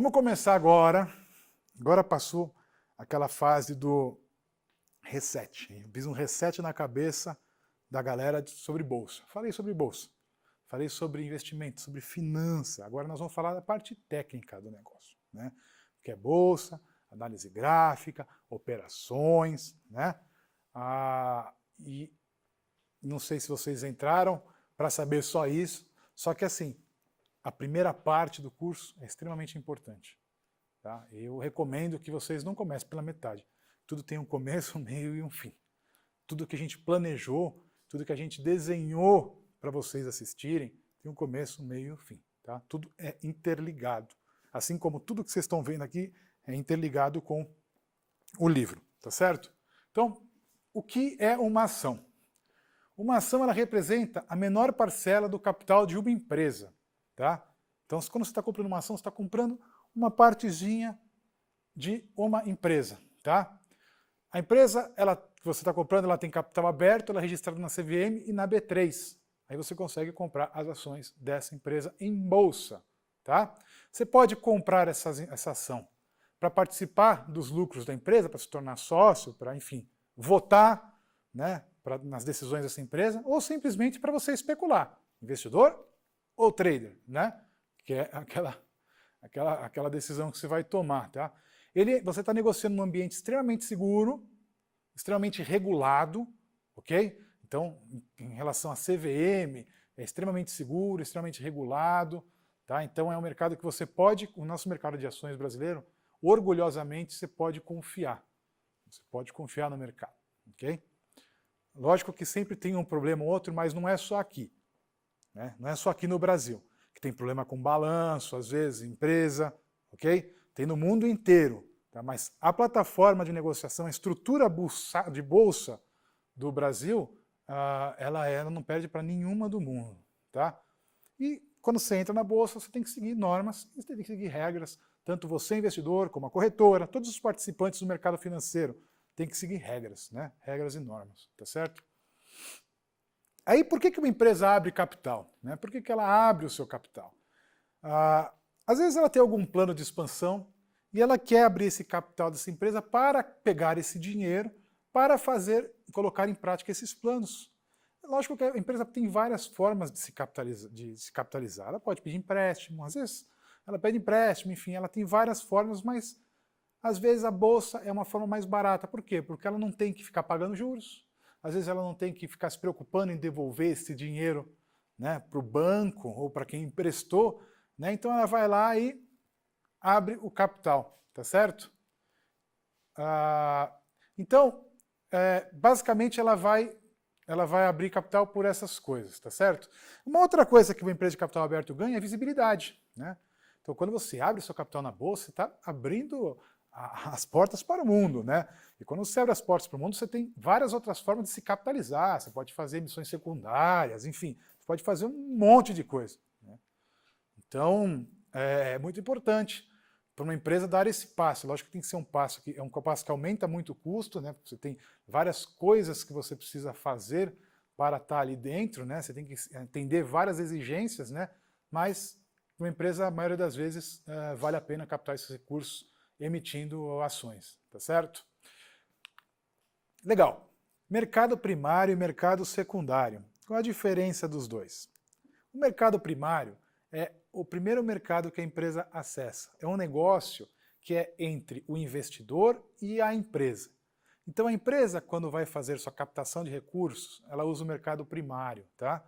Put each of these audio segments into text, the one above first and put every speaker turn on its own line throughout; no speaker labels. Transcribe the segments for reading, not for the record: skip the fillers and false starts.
Vamos começar agora. Agora passou aquela fase do reset. Eu fiz um reset na cabeça da galera sobre bolsa. Falei sobre bolsa, falei sobre investimento, sobre finança. Agora nós vamos falar da parte técnica do negócio, né? O que é bolsa, análise gráfica, operações, né? E não sei se vocês entraram para saber só isso, só que assim, a primeira parte do curso é extremamente importante. Tá? Eu recomendo que vocês não comecem pela metade. Tudo tem um começo, um meio e um fim. Tudo que a gente planejou, tudo que a gente desenhou para vocês assistirem, tem um começo, um meio e um fim. Tá? Tudo é interligado. Assim como tudo que vocês estão vendo aqui é interligado com o livro. Tá certo? Então, o que é uma ação? Uma ação ela representa a menor parcela do capital de uma empresa. Tá? Então, quando você está comprando uma ação, você está comprando uma partezinha de uma empresa. Tá? A empresa que você está comprando, ela tem capital aberto, ela é registrada na CVM e na B3. Aí você consegue comprar as ações dessa empresa em bolsa. Tá? Você pode comprar essa ação para participar dos lucros da empresa, para se tornar sócio, para, enfim, votar, né, nas decisões dessa empresa, ou simplesmente para você especular. Investidor ou trader, né? Que é aquela decisão que você vai tomar. Tá? Você está negociando num ambiente extremamente seguro, extremamente regulado, ok? Então, em relação à CVM, é extremamente seguro, extremamente regulado. Tá? Então, é um mercado que você pode, o nosso mercado de ações brasileiro, orgulhosamente, você pode confiar. Você pode confiar no mercado, ok? Lógico que sempre tem um problema ou outro, mas não é só aqui. Né? Não é só aqui no Brasil, que tem problema com balanço, às vezes, empresa, ok? Tem no mundo inteiro. Tá? Mas a plataforma de negociação, a estrutura de bolsa do Brasil, ela não perde para nenhuma do mundo. Tá? E quando você entra na bolsa, você tem que seguir normas, você tem que seguir regras, tanto você, investidor, como a corretora, todos os participantes do mercado financeiro têm que seguir regras, né? Regras e normas, tá certo? Aí, por que uma empresa abre capital? Né? Por que ela abre o seu capital? Às vezes ela tem algum plano de expansão e ela quer abrir esse capital dessa empresa para pegar esse dinheiro para colocar em prática esses planos. Lógico que a empresa tem várias formas de se capitalizar. Ela pode pedir empréstimo, às vezes ela pede empréstimo, enfim, ela tem várias formas, mas às vezes a bolsa é uma forma mais barata. Por quê? Porque ela não tem que ficar pagando juros, às vezes ela não tem que ficar se preocupando em devolver esse dinheiro, né, para o banco ou para quem emprestou, né? Então ela vai lá e abre o capital, tá certo? Então, basicamente ela vai abrir capital por essas coisas, tá certo? Uma outra coisa que uma empresa de capital aberto ganha é visibilidade, né? Então, quando você abre o seu capital na bolsa, você está abrindo as portas para o mundo, né? E quando você abre as portas para o mundo, você tem várias outras formas de se capitalizar, você pode fazer emissões secundárias, enfim, você pode fazer um monte de coisa, né? Então, é muito importante para uma empresa dar esse passo. Lógico que tem que ser um passo que aumenta muito o custo, né? Você tem várias coisas que você precisa fazer para estar ali dentro, né? Você tem que atender várias exigências, né? Mas uma empresa, a maioria das vezes, vale a pena captar esses recursos emitindo ações, tá certo? Legal. Mercado primário e mercado secundário. Qual a diferença dos dois? O mercado primário é o primeiro mercado que a empresa acessa. É um negócio que é entre o investidor e a empresa. Então a empresa, quando vai fazer sua captação de recursos, ela usa o mercado primário, tá?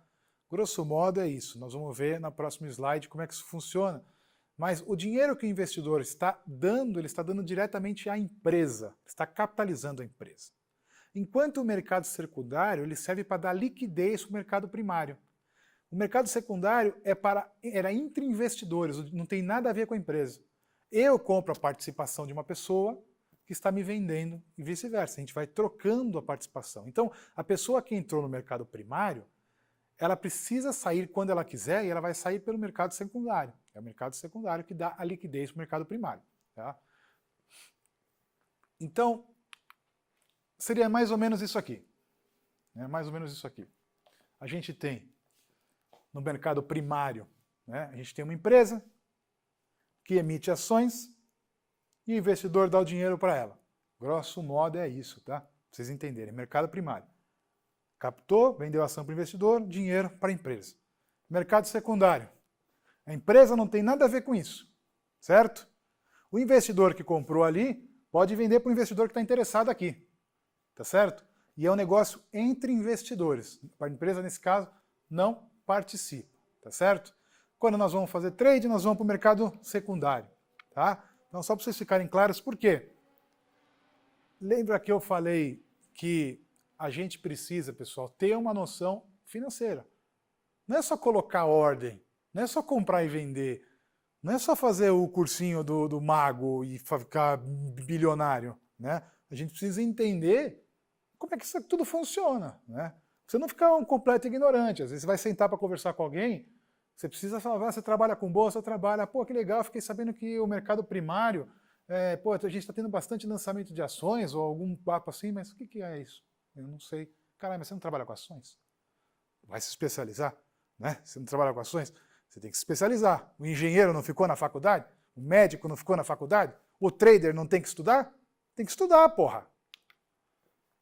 Grosso modo é isso. Nós vamos ver no próximo slide como é que isso funciona. Mas o dinheiro que o investidor está dando, ele está dando diretamente à empresa, está capitalizando a empresa. Enquanto o mercado secundário, ele serve para dar liquidez para o mercado primário. O mercado secundário era entre investidores, não tem nada a ver com a empresa. Eu compro a participação de uma pessoa que está me vendendo e vice-versa. A gente vai trocando a participação. Então, a pessoa que entrou no mercado primário, ela precisa sair quando ela quiser e ela vai sair pelo mercado secundário. É o mercado secundário que dá a liquidez para o mercado primário. Tá? Então, seria mais ou menos isso aqui. Mais ou menos isso aqui. A gente tem no mercado primário, né, a gente tem uma empresa que emite ações e o investidor dá o dinheiro para ela. Grosso modo é isso, tá? Pra vocês entenderem. Mercado primário. Captou, vendeu ação para o investidor, dinheiro para a empresa. Mercado secundário. A empresa não tem nada a ver com isso, certo? O investidor que comprou ali pode vender para o investidor que está interessado aqui, tá certo? E é um negócio entre investidores. A empresa, nesse caso, não participa, tá certo? Quando nós vamos fazer trade, nós vamos para o mercado secundário, tá? Então, só para vocês ficarem claros, por quê? Lembra que eu falei que a gente precisa, pessoal, ter uma noção financeira. Não é só colocar ordem, não é só comprar e vender, não é só fazer o cursinho do mago e ficar bilionário, né? A gente precisa entender como é que isso tudo funciona, né? Você não ficar um completo ignorante. Às vezes você vai sentar para conversar com alguém, você precisa falar, você trabalha com bolsa, trabalha, pô, que legal, fiquei sabendo que o mercado primário, pô, a gente está tendo bastante lançamento de ações ou algum papo assim, mas o que é isso? Eu não sei. Caralho, mas você não trabalha com ações? Vai se especializar, né? Você não trabalha com ações? Você tem que se especializar. O engenheiro não ficou na faculdade? O médico não ficou na faculdade? O trader não tem que estudar? Tem que estudar, porra.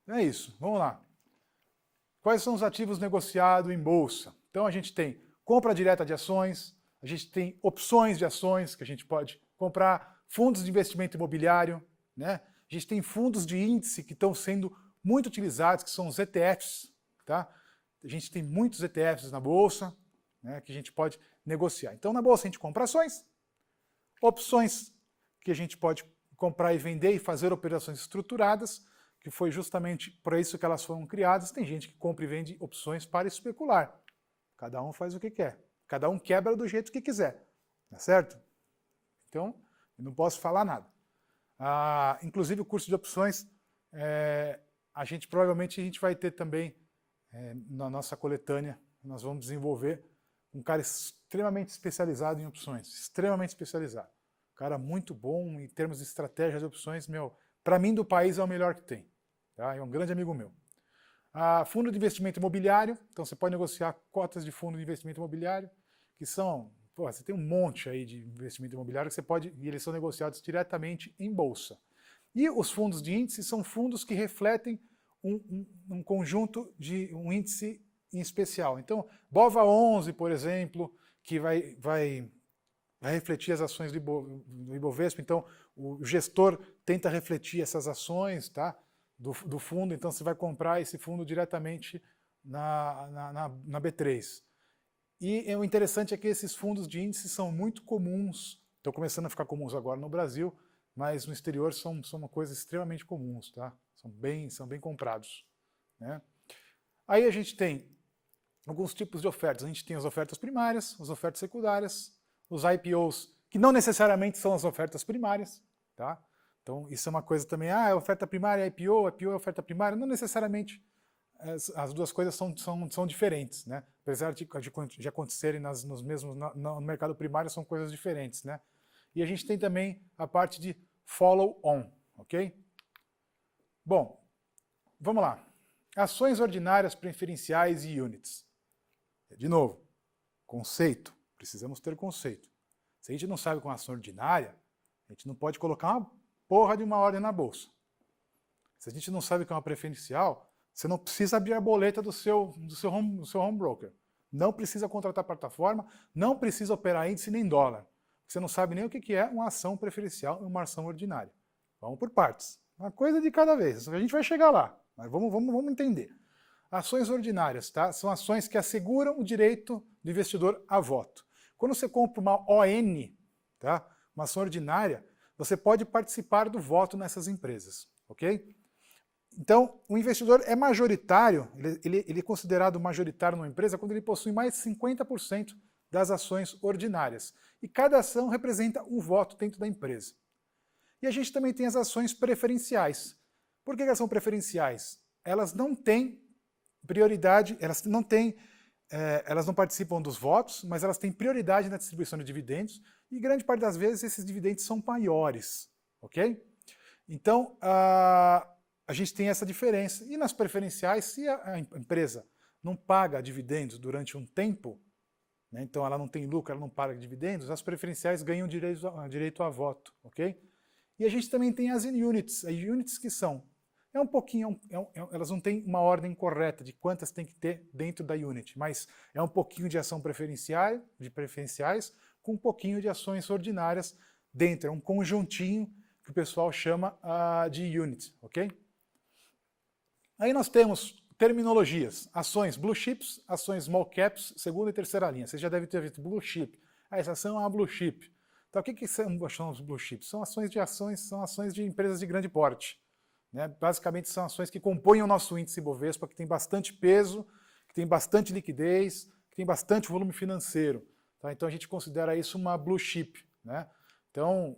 É isso, vamos lá. Quais são os ativos negociados em bolsa? Então a gente tem compra direta de ações, a gente tem opções de ações que a gente pode comprar, fundos de investimento imobiliário, né? A gente tem fundos de índice que estão sendo muito utilizados, que são os ETFs, tá? A gente tem muitos ETFs na bolsa, né, que a gente pode negociar. Então na bolsa a gente compra ações, opções que a gente pode comprar e vender e fazer operações estruturadas, que foi justamente para isso que elas foram criadas. Tem gente que compra e vende opções para especular. Cada um faz o que quer. Cada um quebra do jeito que quiser. Tá certo? Então, eu não posso falar nada. Inclusive, o curso de opções, provavelmente a gente vai ter também na nossa coletânea, nós vamos desenvolver um cara extremamente especializado em opções. Extremamente especializado. Um cara muito bom em termos de estratégia de opções. Para mim, do país, é o melhor que tem. Tá? É um grande amigo meu. Fundo de investimento imobiliário, então você pode negociar cotas de fundo de investimento imobiliário, que são, você tem um monte aí de investimento imobiliário que você pode, e eles são negociados diretamente em bolsa. E os fundos de índice são fundos que refletem um conjunto de um índice em especial. Então, BOVA11, por exemplo, que vai refletir as ações do Ibovespa, então o gestor tenta refletir essas ações, tá, do fundo, então você vai comprar esse fundo diretamente na B3. E o interessante é que esses fundos de índice são muito comuns, estão começando a ficar comuns agora no Brasil, mas no exterior são uma coisa extremamente comuns, tá? São bem comprados, né? Aí a gente tem alguns tipos de ofertas. A gente tem as ofertas primárias, as ofertas secundárias, os IPOs, que não necessariamente são as ofertas primárias, tá? Então isso é uma coisa também, é oferta primária, IPO é oferta primária, não necessariamente as duas coisas são diferentes, né? Apesar de acontecerem no mercado primário, são coisas diferentes, né? E a gente tem também a parte de follow-on, ok? Bom, vamos lá. Ações ordinárias, preferenciais e units. De novo, conceito. Precisamos ter conceito. Se a gente não sabe com ação ordinária, a gente não pode colocar uma porra de uma ordem na bolsa. Se a gente não sabe o que é uma preferencial, você não precisa abrir a boleta do seu home broker. Não precisa contratar plataforma, não precisa operar índice nem dólar. Você não sabe nem o que é uma ação preferencial e uma ação ordinária. Vamos por partes. Uma coisa de cada vez. A gente vai chegar lá, mas vamos entender. Ações ordinárias, tá? São ações que asseguram o direito do investidor a voto. Quando você compra uma ON, tá? Uma ação ordinária, você pode participar do voto nessas empresas, ok? Então, o investidor é majoritário, ele é considerado majoritário numa empresa quando ele possui mais de 50% das ações ordinárias. E cada ação representa um voto dentro da empresa. E a gente também tem as ações preferenciais. Por que elas são preferenciais? Elas não têm prioridade, elas não participam dos votos, mas elas têm prioridade na distribuição de dividendos e grande parte das vezes esses dividendos são maiores, ok? Então, a gente tem essa diferença. E nas preferenciais, se a empresa não paga dividendos durante um tempo, né? Então ela não tem lucro, ela não paga dividendos, as preferenciais ganham direito a voto, ok? E a gente também tem as units que são, elas não têm uma ordem correta de quantas tem que ter dentro da unit, mas é um pouquinho de ação preferenciais com um pouquinho de ações ordinárias dentro, é um conjuntinho que o pessoal chama de unit, ok? Aí nós temos terminologias, ações blue chips, ações small caps, segunda e terceira linha. Você já deve ter visto blue chip. Essa ação é uma blue chip. Então o que são os blue chips? São ações de empresas de grande porte, né? Basicamente são ações que compõem o nosso índice Bovespa, que tem bastante peso, que tem bastante liquidez, que tem bastante volume financeiro. Tá? Então a gente considera isso uma blue chip, né? Então,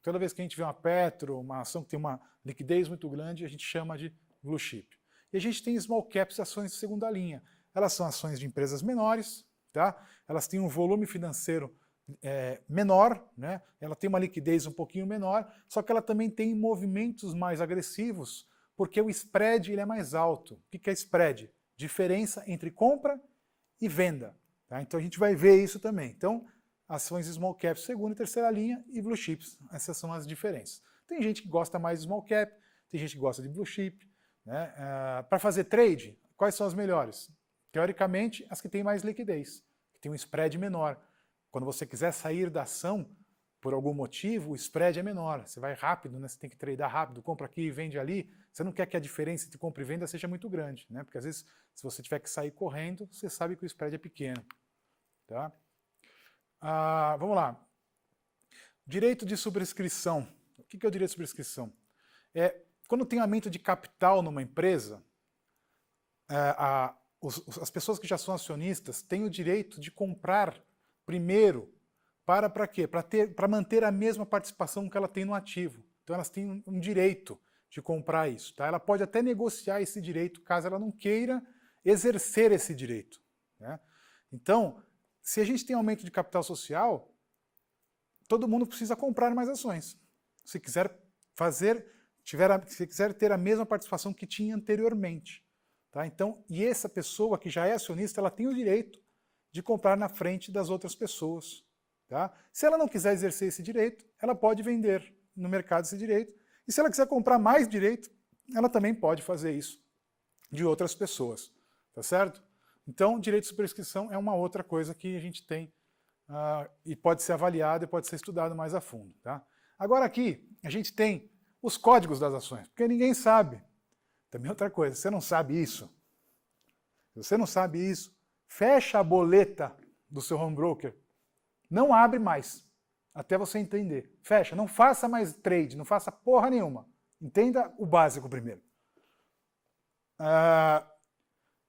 toda vez que a gente vê uma Petro, uma ação que tem uma liquidez muito grande, a gente chama de blue chip. E a gente tem small caps, ações de segunda linha. Elas são ações de empresas menores, tá? Elas têm um volume financeiro menor, né? Ela tem uma liquidez um pouquinho menor, só que ela também tem movimentos mais agressivos, porque o spread ele é mais alto. O que é spread? Diferença entre compra e venda. Tá? Então a gente vai ver isso também. Então, ações small cap, segunda e terceira linha e blue chips. Essas são as diferenças. Tem gente que gosta mais de small cap, tem gente que gosta de blue chip. Né? Para fazer trade, quais são as melhores? Teoricamente, as que têm mais liquidez, que têm um spread menor. Quando você quiser sair da ação, por algum motivo, o spread é menor. Você vai rápido, né? Você tem que tradear rápido, compra aqui e vende ali. Você não quer que a diferença entre compra e venda seja muito grande, né? Porque às vezes, se você tiver que sair correndo, você sabe que o spread é pequeno. Tá? Vamos lá. Direito de subscrição. O que é o direito de subscrição? Quando tem aumento de capital numa empresa, as pessoas que já são acionistas têm o direito de comprar primeiro para quê? Para manter a mesma participação que ela tem no ativo. Então elas têm um direito de comprar isso. Tá? Ela pode até negociar esse direito caso ela não queira exercer esse direito. Né? Então, se a gente tem aumento de capital social, todo mundo precisa comprar mais ações. Se quiser ter a mesma participação que tinha anteriormente. Tá? Então, e essa pessoa que já é acionista, ela tem o direito de comprar na frente das outras pessoas. Tá? Se ela não quiser exercer esse direito, ela pode vender no mercado esse direito. E se ela quiser comprar mais direito, ela também pode fazer isso de outras pessoas. Tá certo? Então, direito de subscrição é uma outra coisa que a gente tem e pode ser avaliado e pode ser estudado mais a fundo. Tá? Agora aqui, a gente tem os códigos das ações, porque ninguém sabe. Também outra coisa, você não sabe isso. Se você não sabe isso, fecha a boleta do seu home broker, não abre mais, até você entender. Fecha, não faça mais trade, não faça porra nenhuma. Entenda o básico primeiro.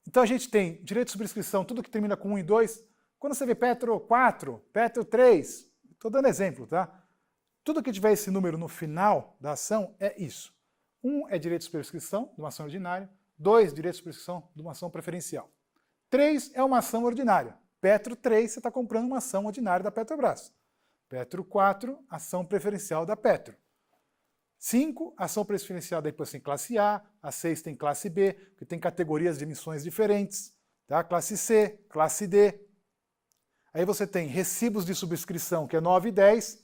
Então a gente tem direito de subscrição, tudo que termina com 1 e 2. Quando você vê Petro 4, Petro 3, estou dando exemplo, tá? Tudo que tiver esse número no final da ação é isso. 1 é direito de subscrição de uma ação ordinária, 2, direito de subscrição de uma ação preferencial. 3 é uma ação ordinária. Petro 3, você está comprando uma ação ordinária da Petrobras. Petro 4, ação preferencial da Petro. 5, ação preferencial da depois tem classe A 6 tem classe B, que tem categorias de emissões diferentes. Tá? Classe C, classe D. Aí você tem recibos de subscrição, que é 9 e 10,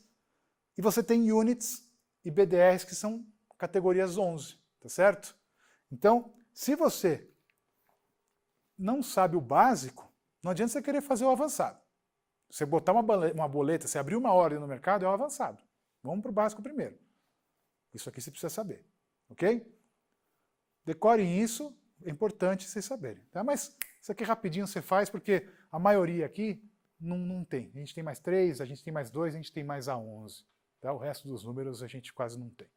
e você tem units e BDRs, que são categorias 11, tá certo? Então, se você não sabe o básico, não adianta você querer fazer o avançado. Você botar uma boleta, você abrir uma ordem no mercado, é o avançado. Vamos para o básico primeiro. Isso aqui você precisa saber, ok? Decorem isso, é importante vocês saberem. Tá? Mas isso aqui rapidinho você faz, porque a maioria aqui não tem. A gente tem mais 3, a gente tem mais 2, a gente tem mais A11. Tá? O resto dos números a gente quase não tem.